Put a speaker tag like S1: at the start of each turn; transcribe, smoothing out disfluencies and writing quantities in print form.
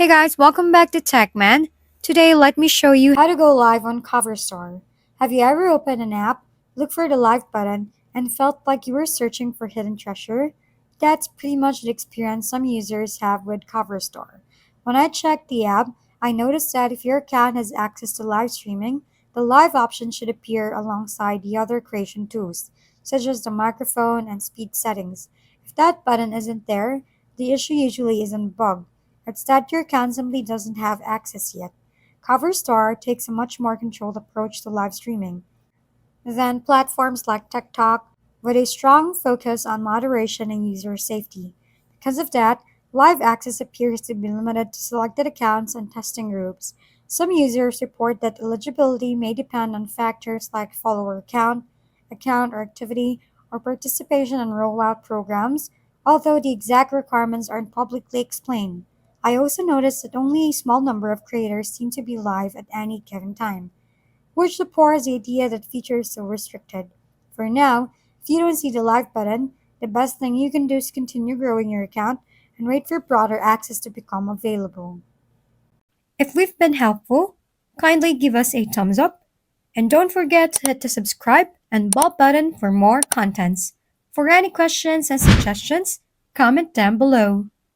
S1: Hey guys, welcome back to TechMan. Today, let me show you how to go live on Coverstar. Have you ever opened an app, looked for the live button, and felt like you were searching for hidden treasure? That's pretty much the experience some users have with Coverstar. When I checked the app, I noticed that if your account has access to live streaming, the live option should appear alongside the other creation tools, such as the microphone and speed settings. If that button isn't there, the issue usually isn't bugged. It's that your account simply doesn't have access yet. Coverstar takes a much more controlled approach to live streaming than platforms like TikTok, with a strong focus on moderation and user safety. Because of that, live access appears to be limited to selected accounts and testing groups. Some users report that eligibility may depend on factors like follower count, account or activity, or participation in rollout programs, although the exact requirements aren't publicly explained. I also noticed that only a small number of creators seem to be live at any given time, which supports the idea that features are so restricted. For now, if you don't see the live button, the best thing you can do is continue growing your account and wait for broader access to become available. If we've been helpful, kindly give us a thumbs up and don't forget to hit the subscribe and bell button for more contents. For any questions and suggestions, comment down below.